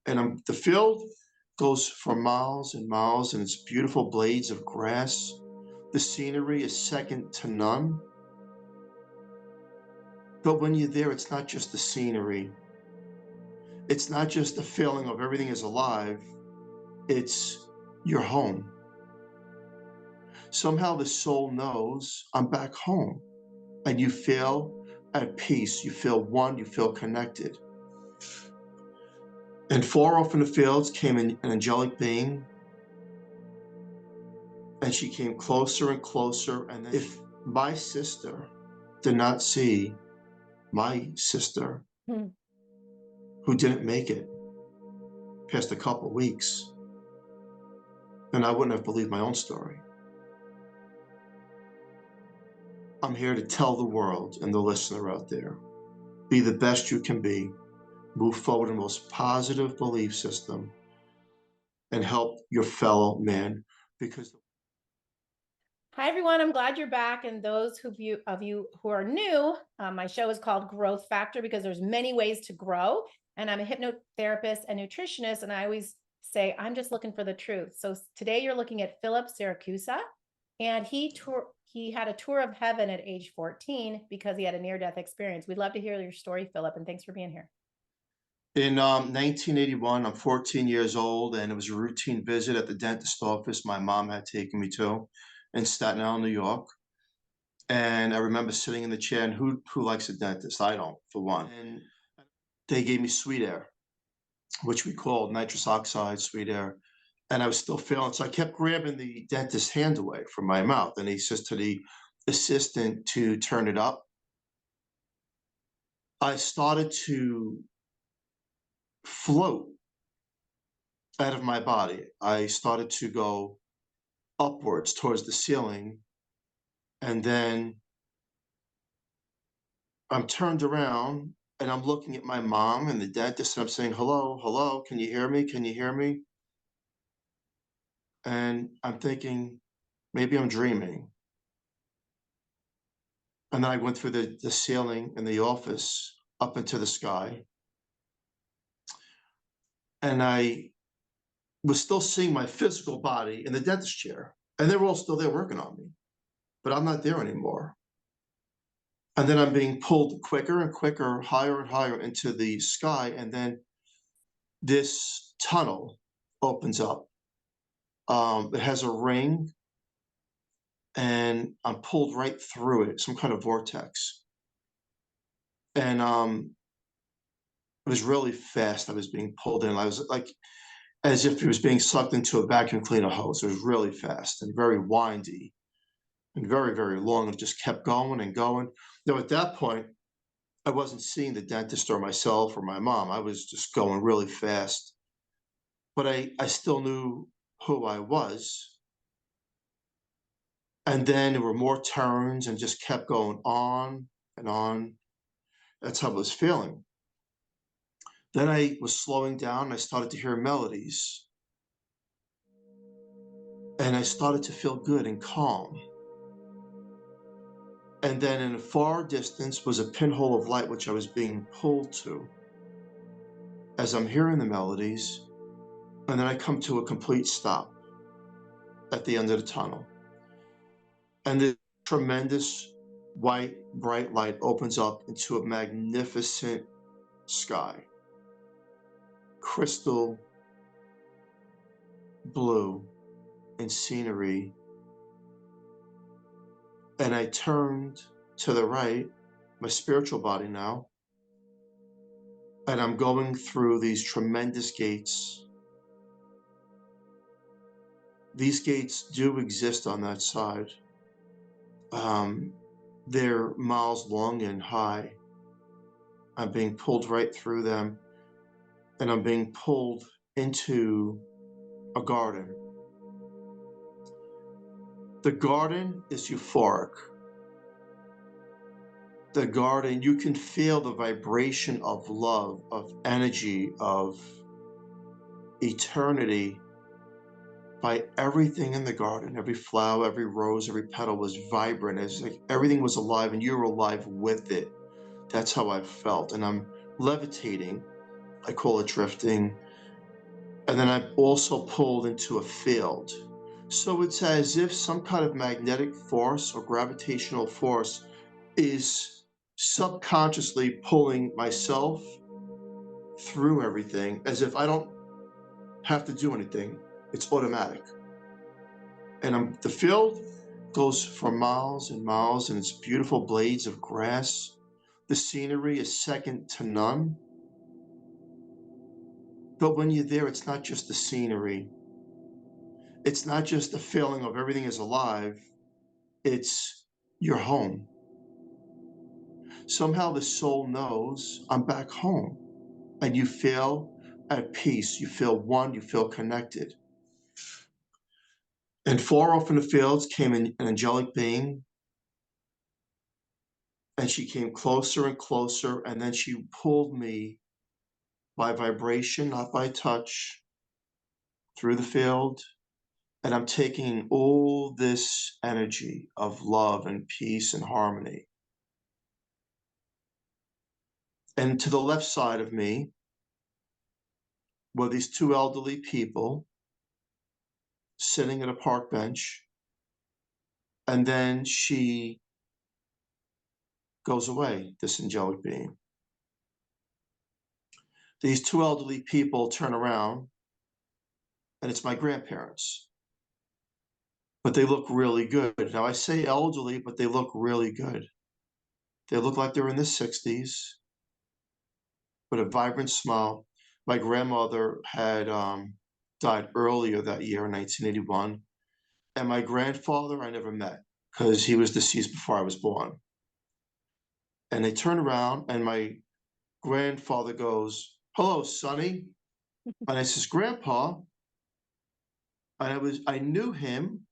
And the field goes for miles and miles, and it's beautiful blades of grass. The scenery is second to none. But when you're there, it's not just the scenery. It's not just the feeling of everything is alive. It's your home. Somehow the soul knows I'm back home, and you feel at peace. You feel one, you feel connected. And far off in the fields came an angelic being, and she came closer and closer. And if my sister did not see my sister, who didn't make it past a couple weeks, then I wouldn't have believed my own story. I'm here to tell the world and the listener out there, be the best you can be, move forward in the most positive belief system, and help your fellow man. Because Hi, everyone. I'm glad you're back. And those of you who are new, my show is called Growth Factor because there's many ways to grow. And I'm a hypnotherapist and nutritionist. And I always say, I'm just looking for the truth. So today you're looking at Philip Siracusa, and he had a tour of heaven at age 14 because he had a near-death experience. We'd love to hear your story, Philip, and thanks for being here. in 1981, I'm 14 years old, and it was a routine visit at the dentist office my mom had taken me to in Staten Island, New York. And I remember sitting in the chair, and who likes a dentist? I don't, for one. And they gave me sweet air, which we called nitrous oxide sweet air. And I was still feeling, so I kept grabbing the dentist's hand away from my mouth. And he says to the assistant to turn it up. I started to float out of my body. I started to go upwards towards the ceiling. And then I'm turned around and I'm looking at my mom and the dentist, and I'm saying, hello, hello, can you hear me? Can you hear me? And I'm thinking, maybe I'm dreaming. And then I went through the ceiling in the office up into the sky. And I was still seeing my physical body in the dentist chair. And they were all still there working on me. But I'm not there anymore. And then I'm being pulled quicker and quicker, higher and higher into the sky. And then this tunnel opens up. It has a ring, and I'm pulled right through it, some kind of vortex. And it was really fast. I was being pulled in. I was like, as if it was being sucked into a vacuum cleaner hose. It was really fast and very windy and very, very long. It just kept going and going. Now, at that point, I wasn't seeing the dentist or myself or my mom. I was just going really fast. But I still knew who I was. And then there were more turns and just kept going on and on. That's how I was feeling. Then I was slowing down and I started to hear melodies. And I started to feel good and calm. And then in a far distance was a pinhole of light, which I was being pulled to as I'm hearing the melodies. And then I come to a complete stop at the end of the tunnel. And this tremendous white, bright light opens up into a magnificent sky. Crystal blue and scenery. And I turned to the right, my spiritual body now, and I'm going through these tremendous gates. These gates do exist on that side. They're miles long and high. I'm being pulled right through them, and I'm being pulled into a garden. The garden is euphoric. The garden, you can feel the vibration of love, of energy, of eternity by everything in the garden. Every flower, every rose, every petal was vibrant. It's like everything was alive and you were alive with it. That's how I felt. And I'm levitating. I call it drifting. And then I'm also pulled into a field. So it's as if some kind of magnetic force or gravitational force is subconsciously pulling myself through everything, as if I don't have to do anything. It's automatic. And the field goes for miles and miles, and it's beautiful blades of grass. The scenery is second to none. But when you're there, it's not just the scenery. It's not just the feeling of everything is alive. It's your home. Somehow the soul knows I'm back home, and you feel at peace. You feel one, you feel connected. And far off in the fields came an angelic being, and she came closer and closer, and then she pulled me by vibration, not by touch, through the field. And I'm taking all this energy of love and peace and harmony. And to the left side of me were these two elderly people sitting at a park bench. And then she goes away, this angelic being. These two elderly people turn around, and it's my grandparents. But they look really good. Now, I say elderly, but they look really good. They look like they're in their 60s, with a vibrant smile. My grandmother had died earlier that year in 1981. And my grandfather I never met because he was deceased before I was born. And they turn around, and my grandfather goes, "Hello, Sonny." And I says, "Grandpa." And I knew him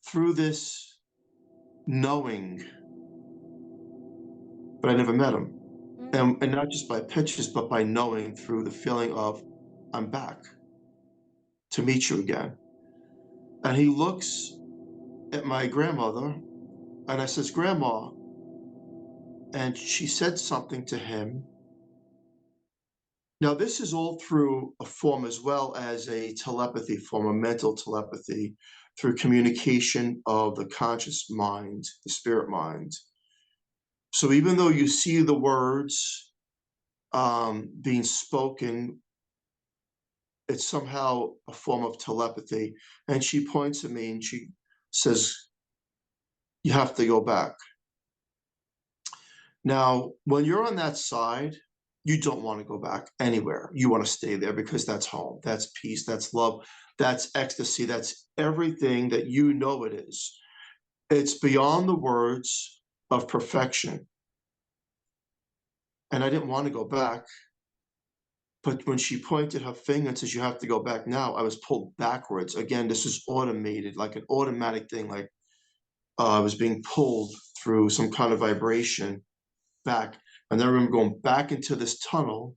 through this knowing, but I never met him. And not just by pictures, but by knowing through the feeling of, I'm back to meet you again. And he looks at my grandmother, and I says, "Grandma." And she said something to him. Now, this is all through a form as well as a telepathy form, a mental telepathy, through communication of the conscious mind, the spirit mind. So even though you see the words being spoken, it's somehow a form of telepathy. And she points at me and she says, "You have to go back." Now, when you're on that side, you don't want to go back anywhere. You want to stay there because that's home, that's peace, that's love, that's ecstasy, that's everything that you know it is. It's beyond the words of perfection. And I didn't want to go back. But when she pointed her finger and says, "You have to go back now," I was pulled backwards. Again, this is automated, like an automatic thing, like I was being pulled through some kind of vibration back. And then I remember going back into this tunnel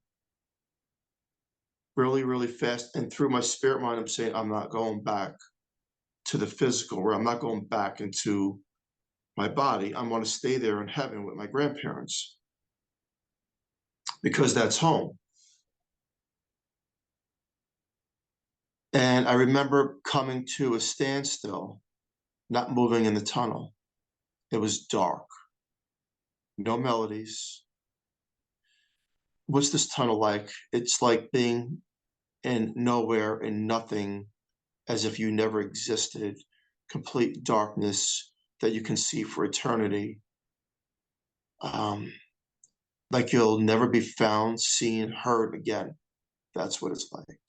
really, really fast. And through my spirit mind, I'm saying, I'm not going back to the physical, where I'm not going back into my body. I want to stay there in heaven with my grandparents because that's home. And I remember coming to a standstill, not moving in the tunnel. It was dark, no melodies. What's this tunnel like? It's like being in nowhere and nothing, as if you never existed, complete darkness that you can see for eternity. Like you'll never be found, seen, heard again. That's what it's like.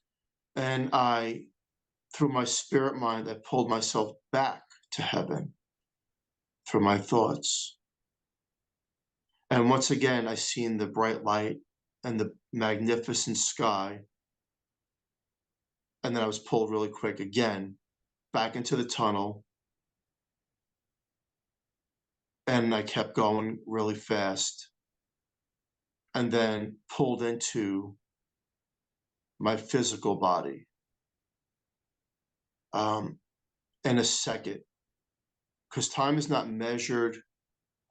And through my spirit mind, I pulled myself back to heaven through my thoughts. And once again, I seen the bright light and the magnificent sky. And then I was pulled really quick again back into the tunnel. And I kept going really fast. And then pulled into my physical body in a second. Because time is not measured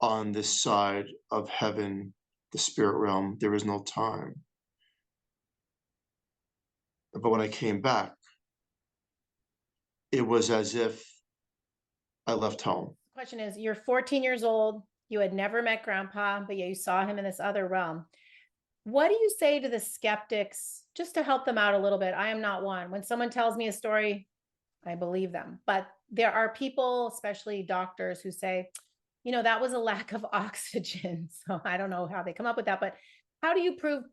on this side of heaven, the spirit realm. There is no time. But when I came back, it was as if I left home. Question is, you're 14 years old. You had never met grandpa, but you saw him in this other realm. What do you say to the skeptics just to help them out a little bit? I am not one. When someone tells me a story, I believe them. But there are people, especially doctors, who say, you know, that was a lack of oxygen. So I don't know how they come up with that, but how do you prove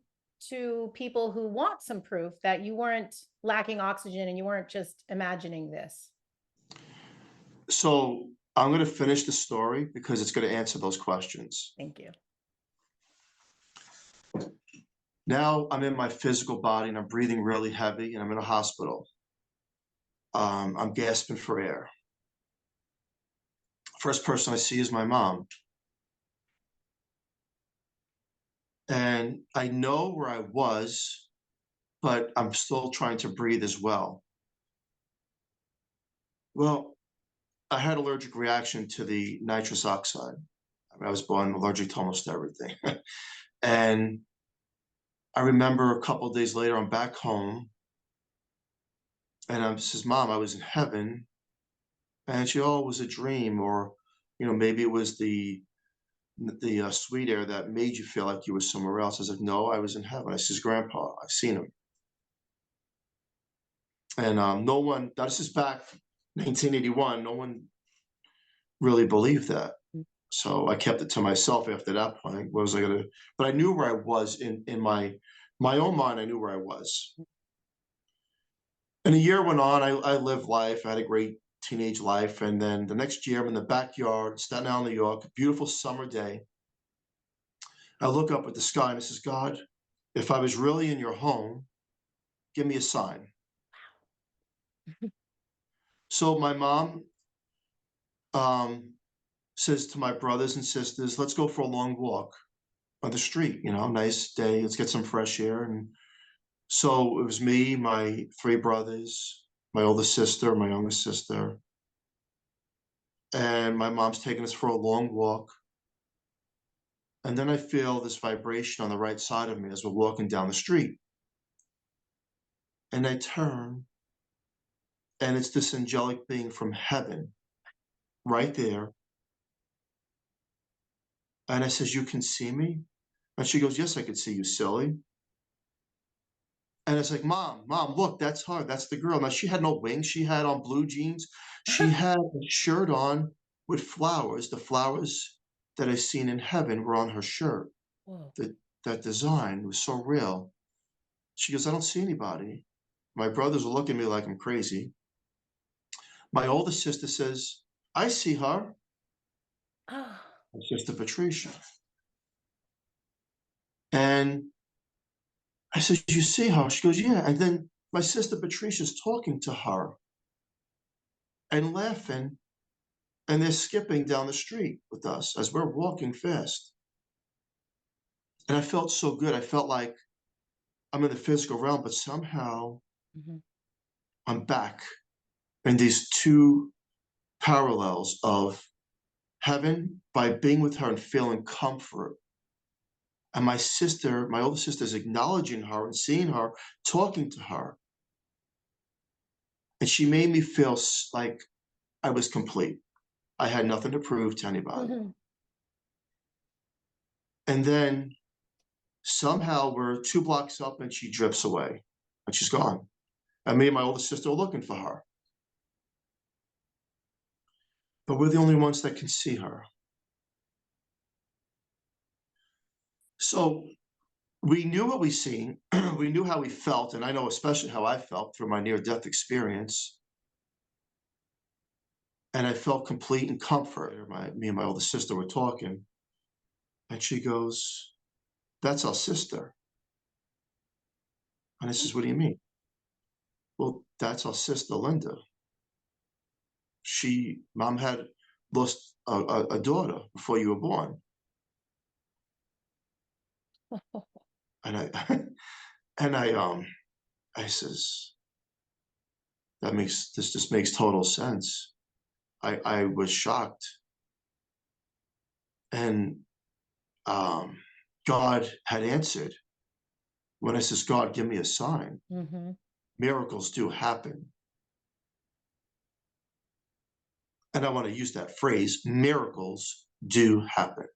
to people who want some proof that you weren't lacking oxygen and you weren't just imagining this? So I'm going to finish the story because it's going to answer those questions. Thank you. Now I'm in my physical body and I'm breathing really heavy and I'm in a hospital. I'm gasping for air. First person I see is my mom. And I know where I was, but I'm still trying to breathe as well. Well, I had allergic reaction to the nitrous oxide. I was born allergic to almost everything. And I remember a couple of days later, I'm back home and I says, Mom, I was in heaven. And she, oh, it was a dream, or, maybe it was the sweet air that made you feel like you were somewhere else. I was like, no, I was in heaven. I says, Grandpa, I've seen him. And no one, this is back 1981, no one really believed that. So I kept it to myself after that point. What was I gonna, but I knew where I was in my own mind, I knew where I was. And a year went on, I lived life, I had a great teenage life. And then the next year I'm in the backyard, Staten Island, New York, beautiful summer day. I look up at the sky and I says, God, if I was really in your home, give me a sign. So my mom says to my brothers and sisters, let's go for a long walk on the street, nice day, let's get some fresh air. And so it was me, my three brothers, my oldest sister, my youngest sister, and my mom's taking us for a long walk. And then I feel this vibration on the right side of me as we're walking down the street. And I turn, and it's this angelic being from heaven right there. And I says, you can see me? And she goes, yes, I could see you, silly. And it's like, Mom, look, that's her. That's the girl. Now, she had no wings. She had on blue jeans. She had a shirt on with flowers. The flowers that I seen in heaven were on her shirt. Whoa. That design was so real. She goes, I don't see anybody. My brothers are looking at me like I'm crazy. My oldest sister says, I see her. Oh. My sister Patricia. And I said, you see her? She goes, yeah. And then my sister Patricia's talking to her and laughing, and they're skipping down the street with us as we're walking fast. And I felt so good. I felt like I'm in the physical realm, but somehow I'm back in these two parallels of heaven by being with her and feeling comfort. And my sister, my older sister, is acknowledging her and seeing her, talking to her. And she made me feel like I was complete. I had nothing to prove to anybody. And then somehow we're 2 blocks up and she drifts away and she's gone. And me and my older sister are looking for her. But we're the only ones that can see her. So we knew what we seen, we knew how we felt, and I know especially how I felt through my near-death experience. And I felt complete and comfort. Me and my older sister were talking, and she goes, that's our sister. And I says, what do you mean? Well, that's our sister, Linda. Mom had lost a daughter before you were born. And I says, this just makes total sense. I was shocked. And God had answered when I says, God, give me a sign. miracles do happen. And I want to use that phrase, miracles do happen.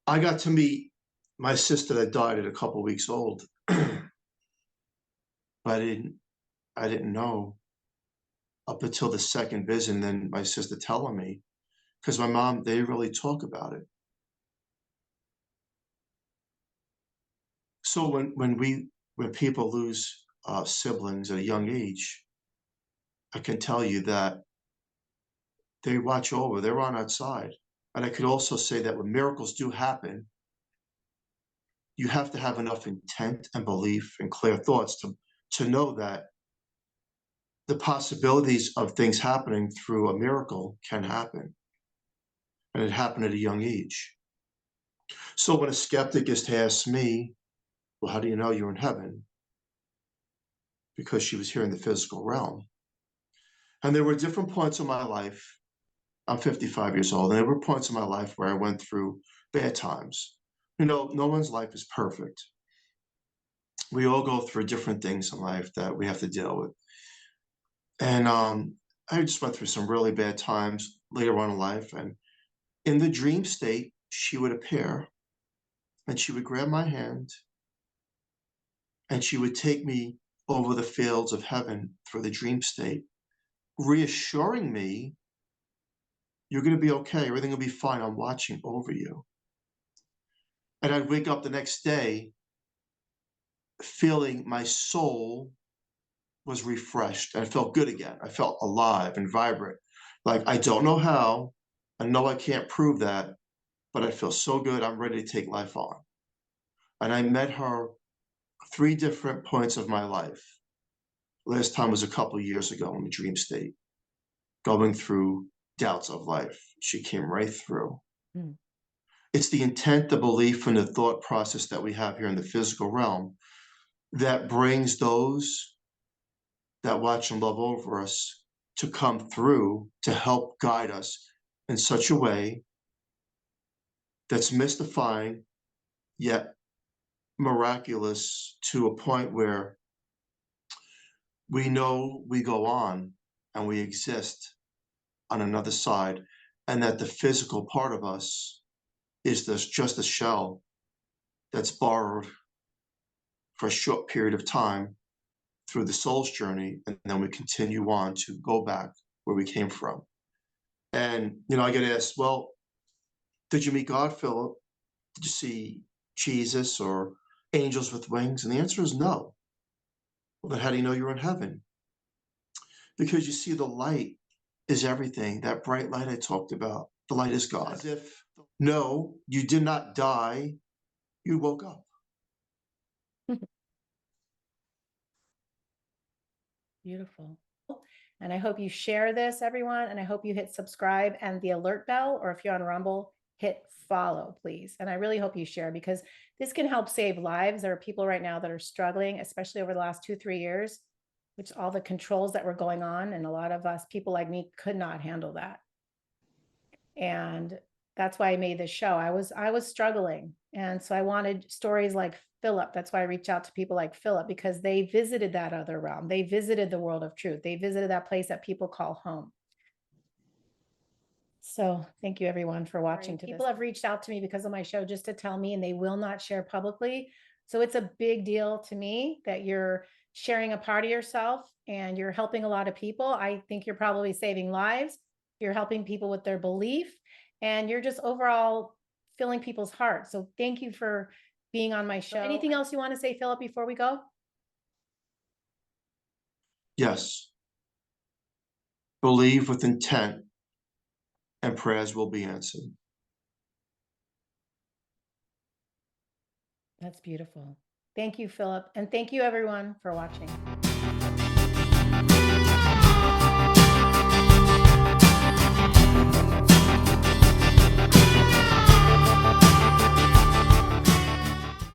I got to meet my sister that died at a couple weeks old. But I didn't know up until the second visit, and then my sister telling me, because my mom, they really talk about it. So when people lose siblings at a young age, I can tell you that they watch over, they're on outside. And I could also say that when miracles do happen, you have to have enough intent and belief and clear thoughts to know that the possibilities of things happening through a miracle can happen. And it happened at a young age. So when a skeptic is to ask me, well, how do you know you're in heaven? Because she was here in the physical realm. And there were different points in my life. I'm 55 years old, and there were points in my life where I went through bad times. You know, no one's life is perfect. We all go through different things in life that we have to deal with. And I just went through some really bad times later on in life. And in the dream state, she would appear and she would grab my hand and she would take me over the fields of heaven through the dream state, reassuring me, you're going to be okay. Everything will be fine. I'm watching over you. And I'd wake up the next day feeling my soul was refreshed. I felt good again. I felt alive and vibrant. Like, I don't know how. I know I can't prove that, but I feel so good. I'm ready to take life on. And I met her 3 different points of my life. Last time was a couple of years ago in the dream state, going through doubts of life. She came right through. Mm. It's the intent, the belief, and the thought process that we have here in the physical realm that brings those that watch and love over us to come through to help guide us in such a way that's mystifying yet miraculous, to a point where we know we go on and we exist on another side, and that the physical part of us is just a shell that's borrowed for a short period of time through the soul's journey, and then we continue on to go back where we came from. And I get asked, well, did you meet God, Philip? Did you see Jesus or angels with wings? And the answer is no. Well, then how do you know you're in heaven? Because you see, the light is everything. That bright light I talked about, the light is God. As if, no, you did not die, you woke up. Beautiful. And I hope you share this, everyone. And I hope you hit subscribe and the alert bell, or if you're on Rumble, hit follow, please. And I really hope you share, because this can help save lives. There are people right now that are struggling, especially over the last 2-3 years, which all the controls that were going on. And a lot of us, people like me, could not handle that. And that's why I made this show. I was struggling. And so I wanted stories like Philip. That's why I reach out to people like Philip, because they visited that other realm. They visited the world of truth. They visited that place that people call home. So thank you, everyone, for watching. People have reached out to me because of my show just to tell me, and they will not share publicly. So it's a big deal to me that you're sharing a part of yourself and you're helping a lot of people. I think you're probably saving lives. You're helping people with their belief, and you're just overall filling people's hearts. So thank you for being on my show. Anything else you want to say, Philip, before we go? Yes. Believe with intent, and prayers will be answered. That's beautiful. Thank you, Philip. And thank you, everyone, for watching.